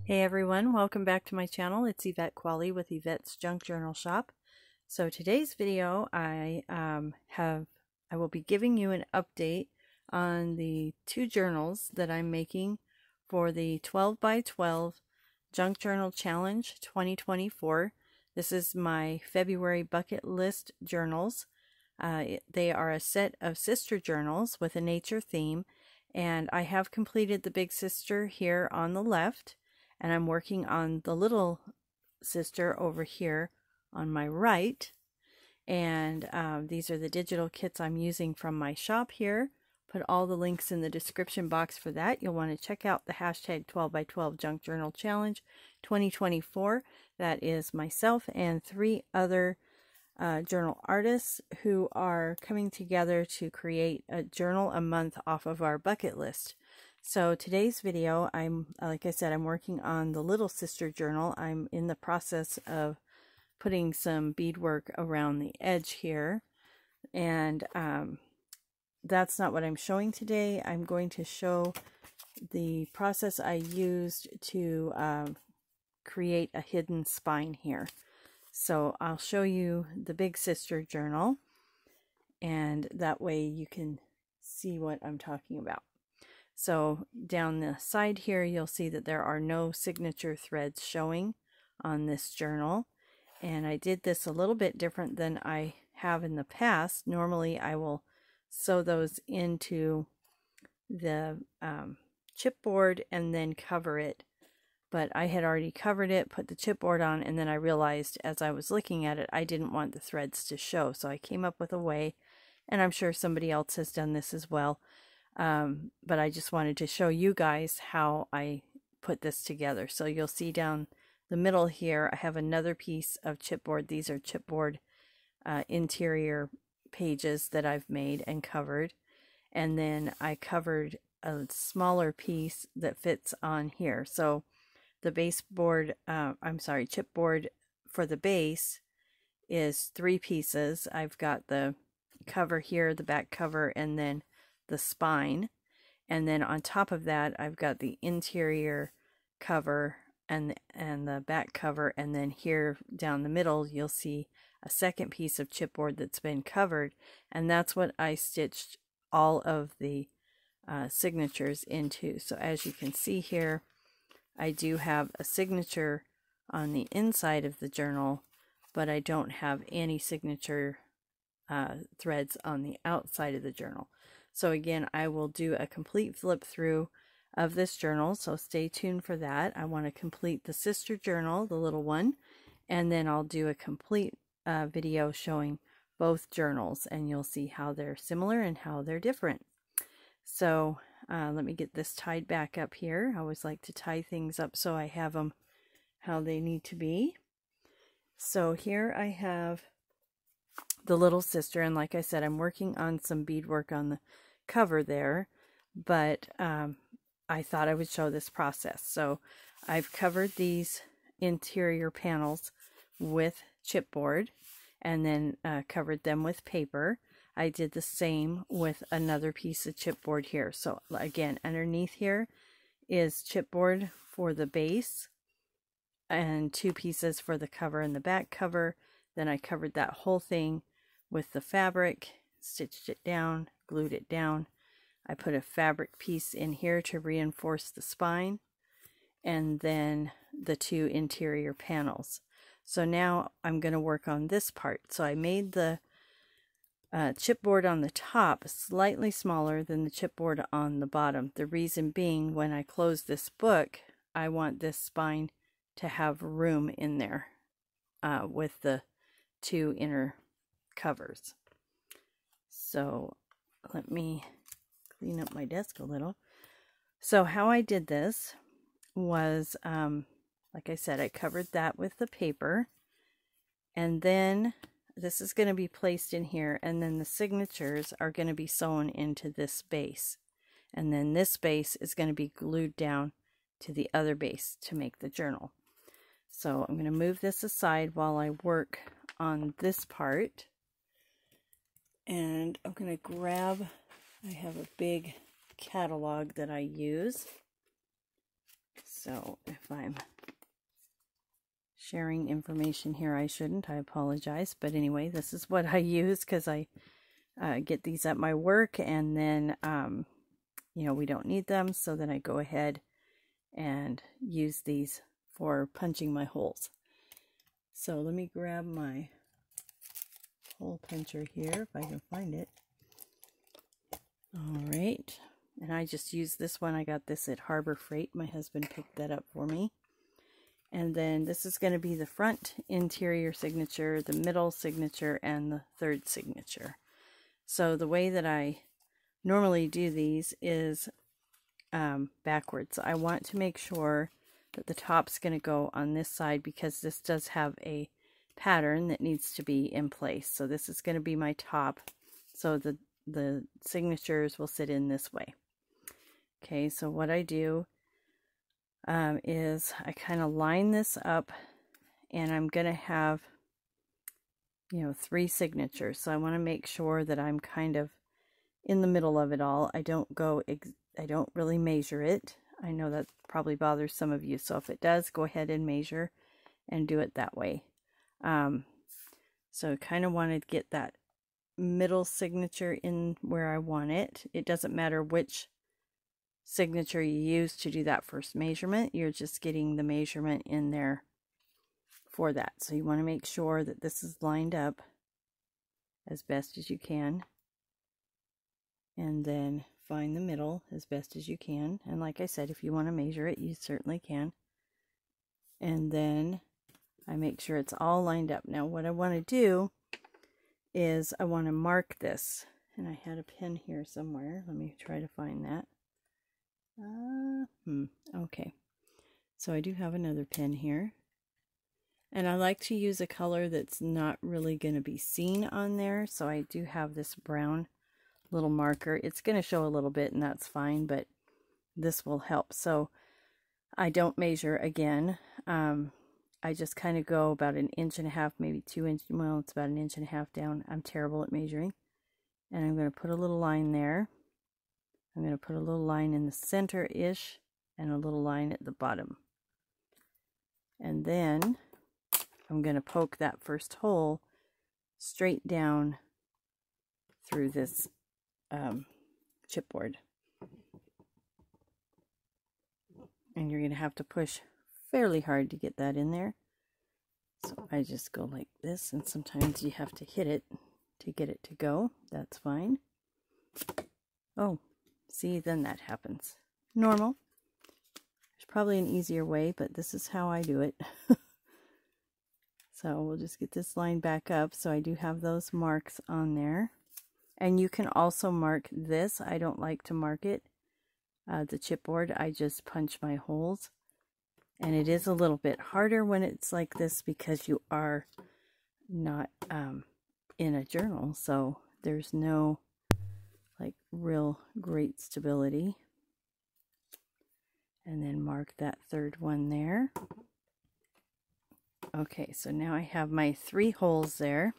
Hey everyone, welcome back to my channel. It's Yvette Qualley with Yvette's Junk Journal Shop. So today's video I will be giving you an update on the two journals that I'm making for the 12 by 12 Junk Journal Challenge 2024. This is my February bucket list journals. They are a set of sister journals with a nature theme, and I have completed the big sister here on the left. And I'm working on the little sister over here on my right. And these are the digital kits I'm using from my shop here. Put all the links in the description box for that. You'll want to check out the hashtag 12 by 12 Junk Journal Challenge 2024. That is myself and 3 other journal artists who are coming together to create a journal a month off of our bucket list. So today's video, like I said, I'm working on the little sister journal. I'm in the process of putting some beadwork around the edge here, and that's not what I'm showing today. I'm going to show the process I used to create a hidden spine here. So I'll show you the big sister journal, and that way you can see what I'm talking about. So down the side here, you'll see that there are no signature threads showing on this journal. And I did this a little bit different than I have in the past. Normally I will sew those into the chipboard and then cover it. But I had already covered it, put the chipboard on, and then I realized as I was looking at it, I didn't want the threads to show. So I came up with a way, and I'm sure somebody else has done this as well. But I just wanted to show you guys how I put this together. So you'll see down the middle here, I have another piece of chipboard. These are chipboard interior pages that I've made and covered. And then I covered a smaller piece that fits on here. So the baseboard, chipboard for the base is 3 pieces. I've got the cover here, the back cover, and then the spine, and then on top of that I've got the interior cover and the back cover, and then here down the middle you'll see a second piece of chipboard that's been covered, and that's what I stitched all of the signatures into. So as you can see here, I do have a signature on the inside of the journal, but I don't have any signature threads on the outside of the journal. So again, I will do a complete flip through of this journal, so stay tuned for that. I want to complete the sister journal, the little one, and then I'll do a complete video showing both journals, and you'll see how they're similar and how they're different. So let me get this tied back up here. I always like to tie things up so I have them how they need to be. So here I have the little sister, and like I said, I'm working on some beadwork on the cover there, but I thought I would show this process. So I've covered these interior panels with chipboard and then covered them with paper. I did the same with another piece of chipboard here. So again, underneath here is chipboard for the base and 2 pieces for the cover and the back cover. Then I covered that whole thing with the fabric, stitched it down, glued it down. I put a fabric piece in here to reinforce the spine, and then the 2 interior panels. So now I'm going to work on this part. So I made the chipboard on the top slightly smaller than the chipboard on the bottom. The reason being, when I close this book, I want this spine to have room in there with the 2 inner covers. So let me clean up my desk a little. So how I did this was, like I said, I covered that with the paper, and then this is going to be placed in here, and then the signatures are going to be sewn into this base, and then this base is going to be glued down to the other base to make the journal. So I'm going to move this aside while I work on this part, and I'm going to grab, I have a big catalog that I use, So if I'm sharing information here I shouldn't, I apologize. But anyway, this is what I use because I get these at my work, and then, you know, we don't need them. So then I go ahead and use these for punching my holes. So let me grab my hole puncher here if I can find it. All right. And I just use this one. I got this at Harbor Freight. My husband picked that up for me. And then this is going to be the front interior signature, the middle signature, and the third signature. So the way that I normally do these is backwards. I want to make sure that the top's going to go on this side because this does have a pattern that needs to be in place. So this is going to be my top. So the signatures will sit in this way. Okay, so what I do is I kind of line this up, and I'm going to have, you know, 3 signatures. So I want to make sure that I'm kind of in the middle of it all. I don't really measure it. I know that probably bothers some of you. So if it does, go ahead and measure and do it that way. So I kind of want to get that middle signature in where I want it. It doesn't matter which signature you use to do that first measurement. You're just getting the measurement in there for that. So you want to make sure that this is lined up as best as you can, and then find the middle as best as you can. And like I said, if you want to measure it, you certainly can. And then I make sure it's all lined up. Now what I want to do is I want to mark this, and I had a pen here somewhere. Let me try to find that. Okay, so I do have another pen here, and I like to use a color that's not really going to be seen on there. So I do have this brown little marker. It's going to show a little bit, and that's fine, but this will help. So I don't measure again. I just kind of go about 1.5 inches, maybe 2 inches. Well, it's about 1.5 inches down. I'm terrible at measuring. And I'm going to put a little line there. I'm going to put a little line in the center-ish and a little line at the bottom. And then I'm going to poke that first hole straight down through this chipboard. And you're going to have to push fairly hard to get that in there. So I just go like this, and sometimes you have to hit it to get it to go. That's fine. Oh, see, then that happens. Normal. There's probably an easier way, but this is how I do it. So we'll just get this line back up. So I do have those marks on there. And you can also mark this. I don't like to mark it, the chipboard. I just punch my holes. And it is a little bit harder when it's like this because you are not in a journal. So there's no like real great stability. And then mark that third one there. Okay, so now I have my 3 holes there.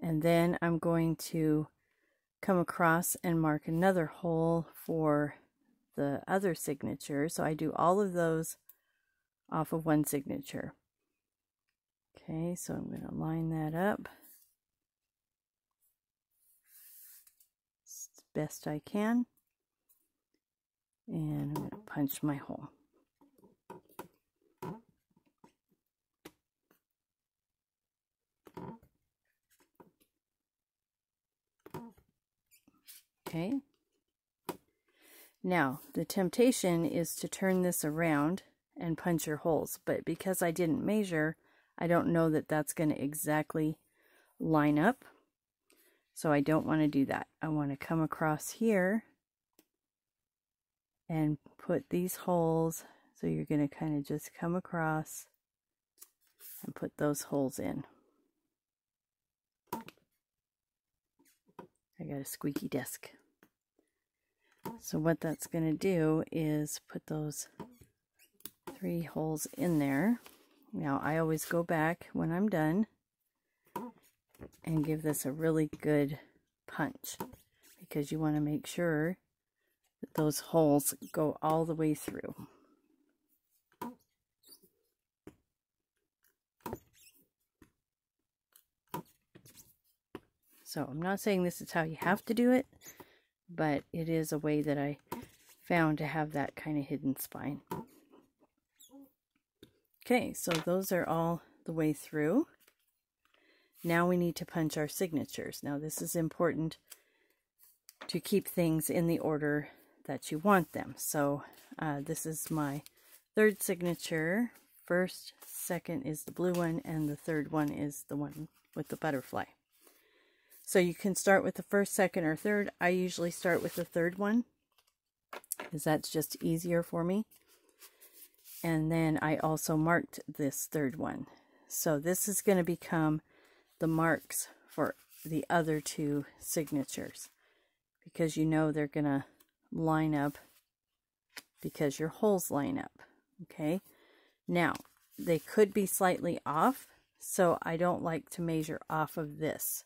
And then I'm going to come across and mark another hole for the other signature. So I do all of those off of one signature. Okay, so I'm going to line that up as best I can. And I'm going to punch my hole. Okay. Now, the temptation is to turn this around and punch your holes, but because I didn't measure, I don't know that that's going to exactly line up. So I don't want to do that. I want to come across here and put these holes. So you're going to kind of just come across and put those holes in. I got a squeaky desk. So what that's going to do is put those 3 holes in there. Now I always go back when I'm done and give this a really good punch, because you want to make sure that those holes go all the way through. So I'm not saying this is how you have to do it, but it is a way that I found to have that kind of hidden spine. Okay, so those are all the way through. Now we need to punch our signatures. Now this is important to keep things in the order that you want them. So this is my third signature. First, second is the blue one, and the third one is the one with the butterfly. So you can start with the first, second, or third. I usually start with the third one, because that's just easier for me. And then I also marked this third one. So this is going to become the marks for the other two signatures, because you know they're going to line up because your holes line up. Okay, now they could be slightly off, so I don't like to measure off of this.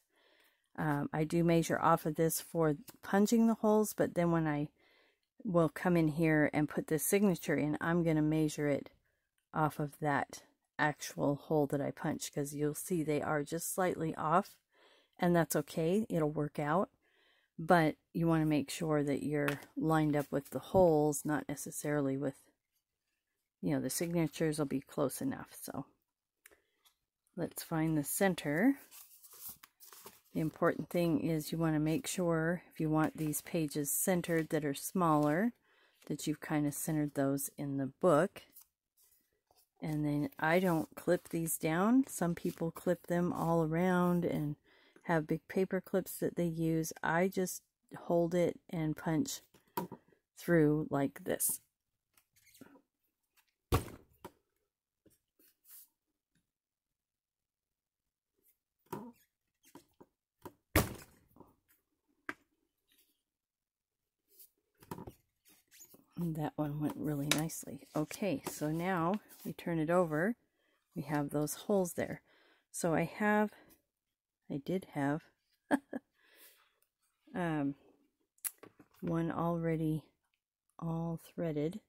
I do measure off of this for punching the holes, but then when I will come in here and put this signature in, I'm going to measure it off of that actual hole that I punched, because you'll see they are just slightly off, and that's okay. It'll work out, but you want to make sure that you're lined up with the holes, not necessarily with, you know, the signatures will be close enough. So let's find the center. The important thing is you want to make sure, if you want these pages centered that are smaller, that you've kind of centered those in the book. And then I don't clip these down. Some people clip them all around and have big paper clips that they use. I just hold it and punch through like this. And that one went really nicely. Okay, so now we turn it over. We have those holes there. So I did have one already all threaded,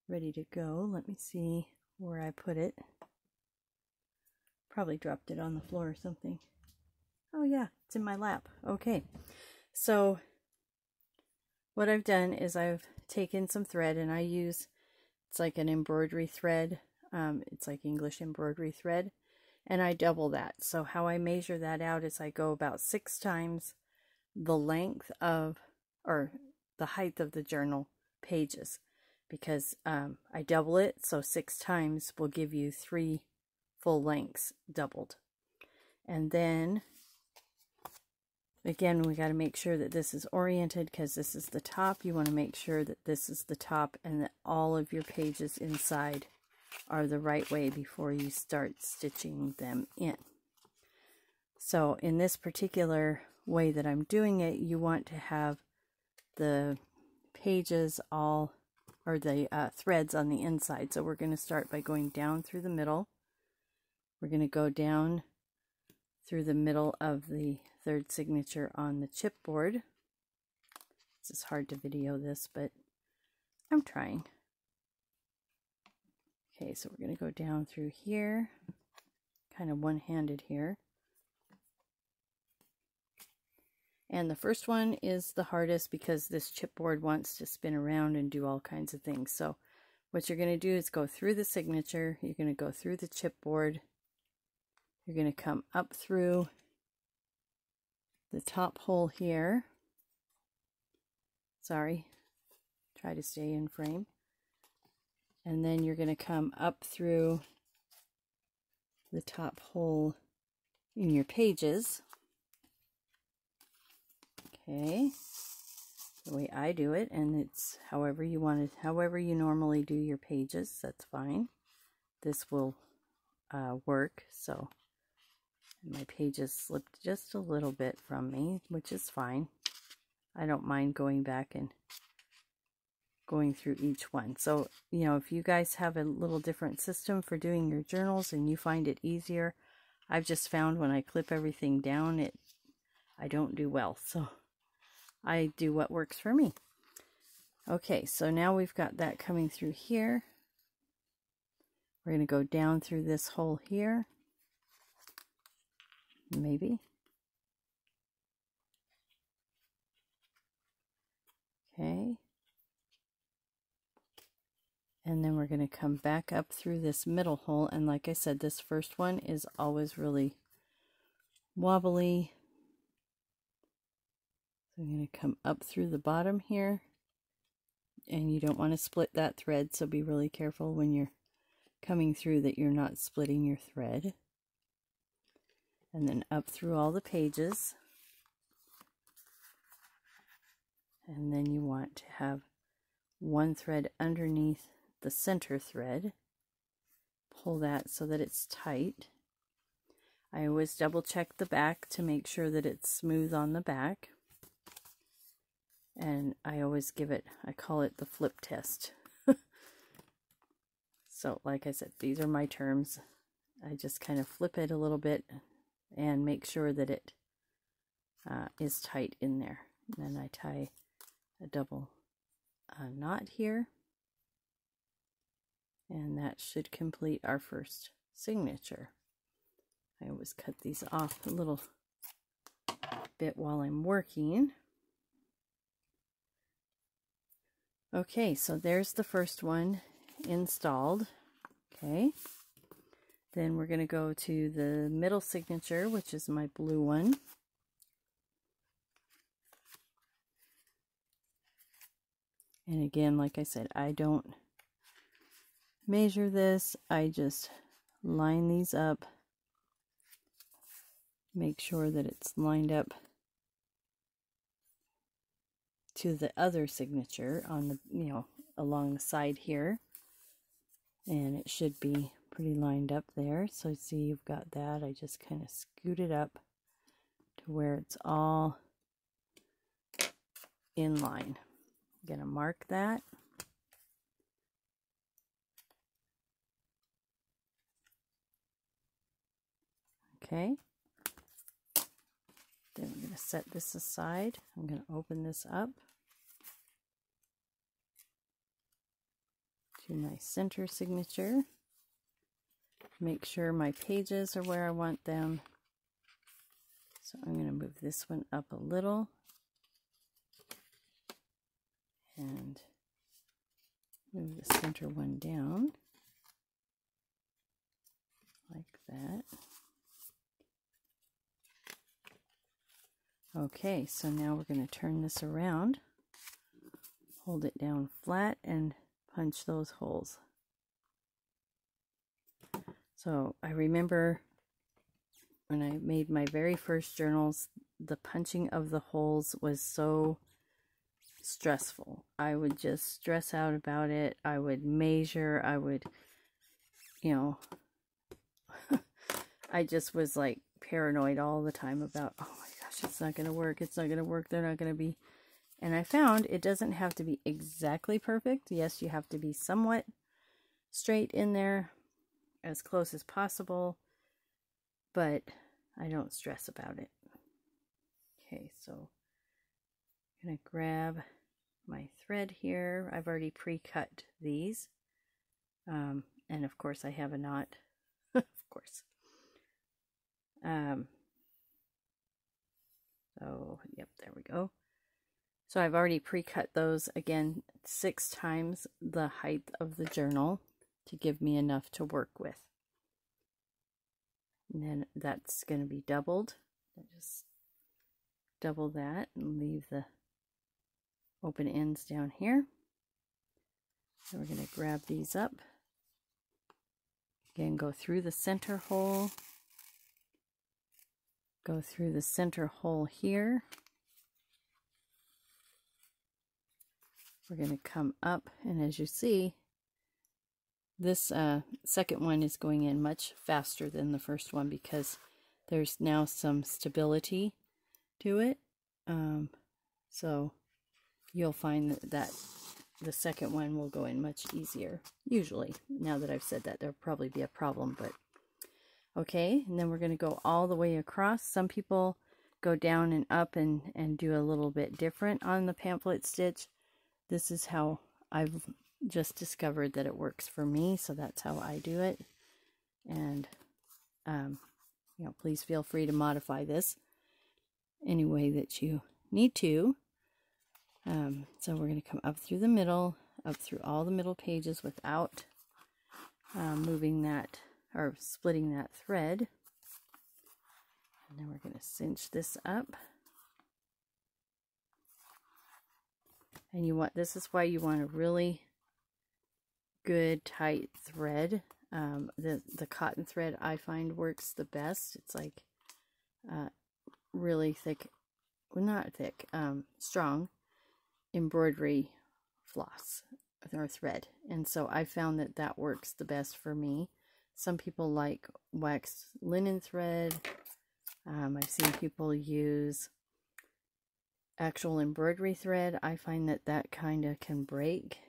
ready to go. Let me see where I put it. Probably dropped it on the floor or something. Oh yeah, it's in my lap. Okay, so what I've done is I've taken some thread, and I use, it's like an embroidery thread. It's like English embroidery thread, and I double that. So how I measure that out is I go about 6 times the length of, or the height of the journal pages, because I double it, so 6 times will give you 3 full lengths doubled. And then again, we got to make sure that this is oriented, because this is the top. You want to make sure that this is the top and that all of your pages inside are the right way before you start stitching them in. So in this particular way that I'm doing it, you want to have the pages all, or the threads on the inside. So we're going to start by going down through the middle. We're going to go down through the middle of the third signature on the chipboard. This is hard to video this, but I'm trying. Okay, so we're going to go down through here, kind of one-handed here. And the first one is the hardest, because this chipboard wants to spin around and do all kinds of things. So what you're going to do is go through the signature, you're going to go through the chipboard, you're going to come up through the top hole here. Sorry, try to stay in frame. And then you're going to come up through the top hole in your pages. Okay, the way I do it, and it's however you want it, however you normally do your pages, that's fine. This will work. So my pages slipped just a little bit from me, which is fine. I don't mind going back and going through each one. So, you know, if you guys have a little different system for doing your journals and you find it easier, I've just found when I clip everything down, I don't do well. So I do what works for me. Okay, so now we've got that coming through here. We're going to go down through this hole here. Maybe. Okay. And then we're going to come back up through this middle hole. And like I said, this first one is always really wobbly. So I'm going to come up through the bottom here. And you don't want to split that thread, so be really careful when you're coming through that you're not splitting your thread. And then up through all the pages. And then you want to have one thread underneath the center thread. Pull that so that it's tight. I always double check the back to make sure that it's smooth on the back. And I always give it, I call it the flip test. So like I said, these are my terms. I just kind of flip it a little bit and make sure that it is tight in there. And then I tie a double knot here. And that should complete our first signature. I always cut these off a little bit while I'm working. Okay, so there's the first one installed. Okay, then we're going to go to the middle signature, which is my blue one. And again, like I said, I don't measure this. I just line these up, make sure that it's lined up to the other signature on the, you know, along the side here, and it should be pretty lined up there. So see, you've got that. I just kind of scoot it up to where it's all in line. I'm gonna mark that. Okay, then we're going to set this aside. I'm going to open this up to my center signature. Make sure my pages are where I want them. So I'm going to move this one up a little and move the center one down like that. Okay, so now we're going to turn this around, hold it down flat, and punch those holes. So I remember when I made my very first journals, the punching of the holes was so stressful. I would just stress out about it. I would measure, I would, you know, I just was like paranoid all the time about, oh my gosh, it's not going to work, it's not going to work, they're not going to be. And I found it doesn't have to be exactly perfect. Yes, you have to be somewhat straight in there, as close as possible, but I don't stress about it. Okay, so I'm going to grab my thread here. I've already pre-cut these. And of course I have a knot, of course. So, yep, there we go. So I've already pre-cut those, again, 6 times the height of the journal to give me enough to work with. And then that's going to be doubled. I just double that and leave the open ends down here. So we're going to grab these up. Again, go through the center hole. Go through the center hole here. We're going to come up, and as you see, this second one is going in much faster than the first one because there's now some stability to it. So you'll find that the second one will go in much easier, usually. Now that I've said that, there'll probably be a problem, but okay. And then we're going to go all the way across. Some people go down and up and do a little bit different on the pamphlet stitch. this is how I've just discovered that it works for me, so that's how I do it. And you know, please feel free to modify this any way that you need to. So we're going to come up through the middle, up through all the middle pages without moving that or splitting that thread. And then we're going to cinch this up. And you want, this is why you want a really good tight thread. The cotton thread I find works the best. It's like really thick, well, not thick, strong embroidery floss or thread. And so I found that that works the best for me. Some people like waxed linen thread. I've seen people use actual embroidery thread. I find that that kind of can break.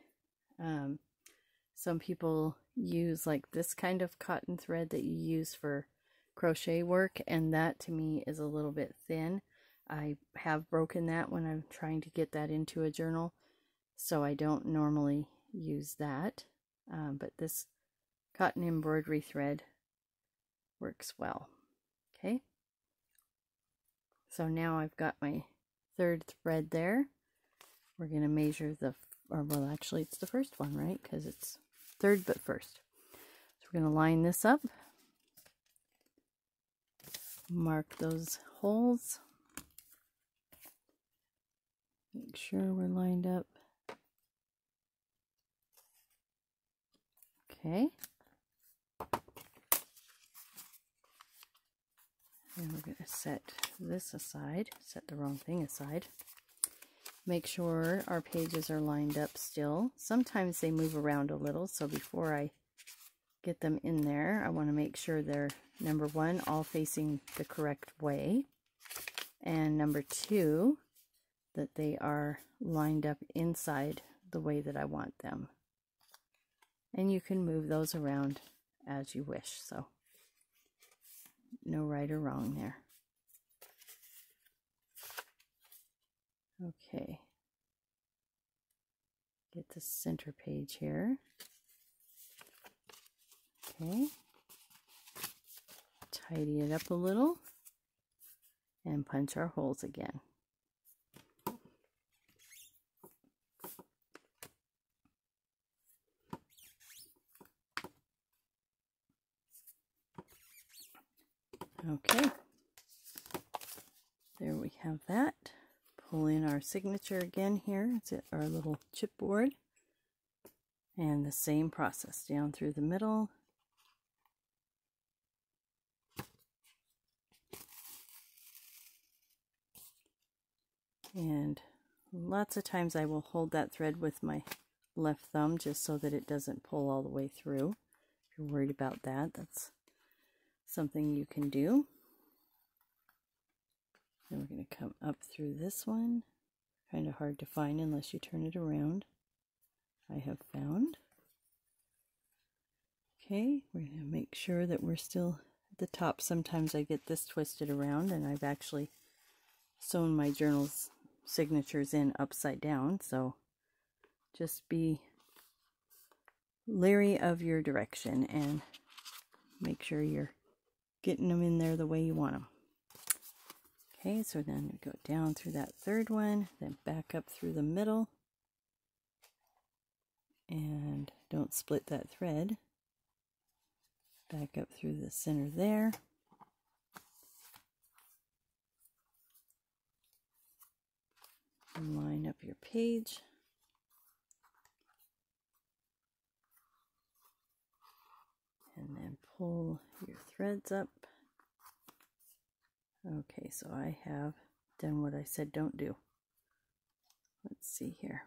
Some people use like this kind of cotton thread that you use for crochet work, and that to me is a little bit thin. I have broken that when I'm trying to get that into a journal, so I don't normally use that. But this cotton embroidery thread works well. Okay, so now I've got my third thread there. We're going to measure the, or well, actually it's the first one, right? Because it's third but first. So we're going to line this up, mark those holes, make sure we're lined up. Okay. And we're going to set this aside, set the wrong thing aside. Make sure our pages are lined up still. Sometimes they move around a little, so before I get them in there, I want to make sure they're, number one, all facing the correct way, and number two, that they are lined up inside the way that I want them. And you can move those around as you wish, so no right or wrong there. Okay, get the center page here. Okay, tidy it up a little and punch our holes again. Okay, there we have that. Pull in our signature again here. It's our little chipboard. And the same process down through the middle. And lots of times I will hold that thread with my left thumb just so that it doesn't pull all the way through. If you're worried about that, that's something you can do. Then we're going to come up through this one. Kind of hard to find unless you turn it around, I have found. Okay, we're going to make sure that we're still at the top. Sometimes I get this twisted around, and I've actually sewn my journal's signatures in upside down, so just be leery of your direction and make sure you're getting them in there the way you want them. Okay, so then we go down through that third one, then back up through the middle, and don't split that thread. Back up through the center there. And line up your page. And then pull your threads up. Okay, so I have done what I said don't do. Let's see here.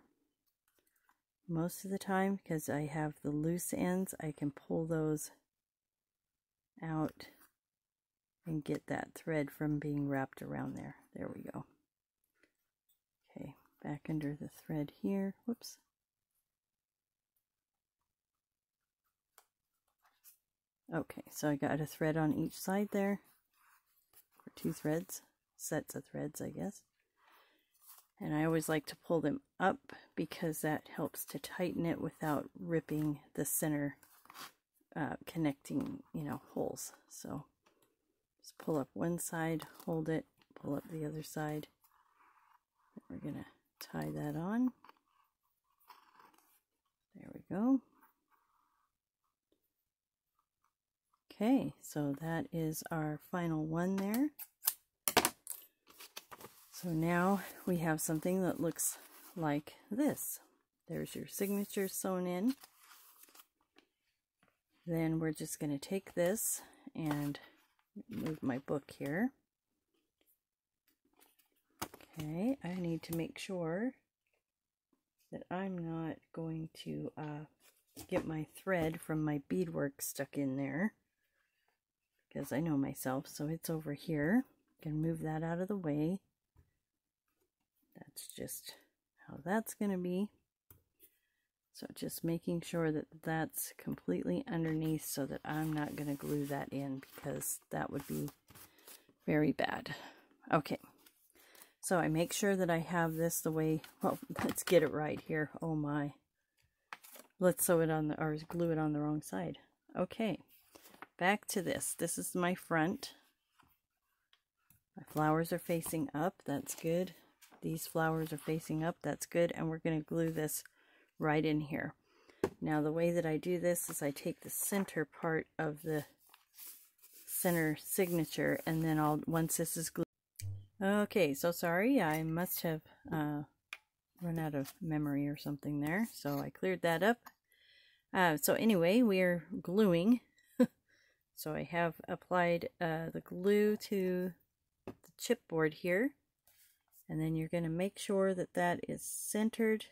Most of the time, because I have the loose ends, I can pull those out and get that thread from being wrapped around there. There we go. Okay, back under the thread here. Whoops. Okay, so I got a thread on each side there. Two threads, sets of threads, I guess. And I always like to pull them up because that helps to tighten it without ripping the center connecting, holes. So just pull up one side, hold it, pull up the other side. We're going to tie that on. There we go. Okay, so that is our final one there. So now we have something that looks like this. There's your signature sewn in. Then we're just going to take this and move my book here. Okay, I need to make sure that I'm not going to get my thread from my beadwork stuck in there, because I know myself. So it's over here. I can move that out of the way. That's just how that's going to be. So just making sure that that's completely underneath so that I'm not going to glue that in, because that would be very bad. Okay. So I make sure that I have this the way, well, let's get it right here. Oh my. Let's sew it on or glue it on the wrong side. Okay. Back to this. This is my front. My flowers are facing up. That's good. These flowers are facing up. That's good. And we're going to glue this right in here. Now the way that I do this is I take the center part of the center signature, and then once this is glued. Okay, so sorry, I must have run out of memory or something there, so I cleared that up. So anyway, we're gluing. So I have applied the glue to the chipboard here, and then you're going to make sure that that is centered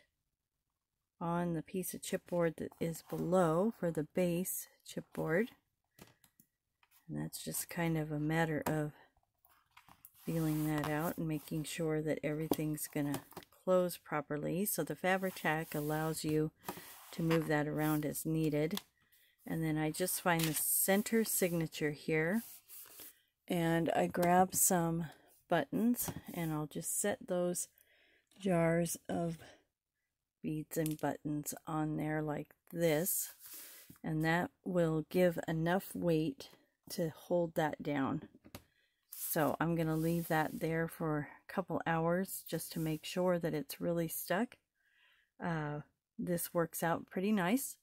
on the piece of chipboard that is below for the base chipboard. And that's just kind of a matter of feeling that out and making sure that everything's gonna close properly. So the fabric tack allows you to move that around as needed. And then I just find the center signature here, and I grab some buttons, and I'll just set those jars of beads and buttons on there like this, and that will give enough weight to hold that down. So I'm going to leave that there for a couple hours just to make sure that it's really stuck. This works out pretty nice.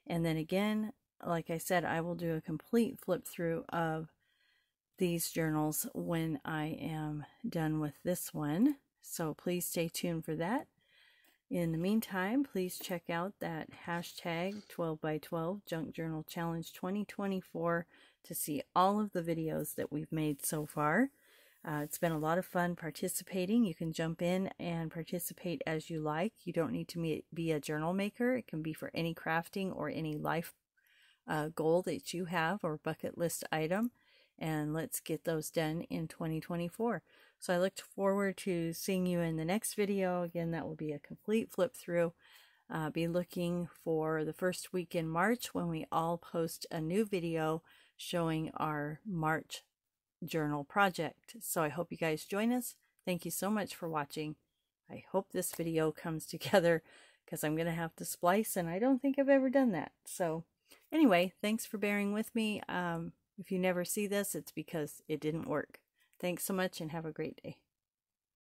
And then again, like I said, I will do a complete flip through of these journals when I am done with this one. So please stay tuned for that. In the meantime, please check out that hashtag 12x12 Junk Journal Challenge 2024 to see all of the videos that we've made so far. It's been a lot of fun participating. You can jump in and participate as you like. You don't need to be a journal maker. It can be for any crafting or any life goal that you have or bucket list item. And let's get those done in 2024. So I look forward to seeing you in the next video. Again, that will be a complete flip through. Be looking for the first week in March when we all post a new video showing our March journal project. So I hope you guys join us. Thank you so much for watching. I hope this video comes together because I'm going to have to splice, and I don't think I've ever done that. So anyway, thanks for bearing with me. If you never see this, it's because it didn't work. Thanks so much and have a great day.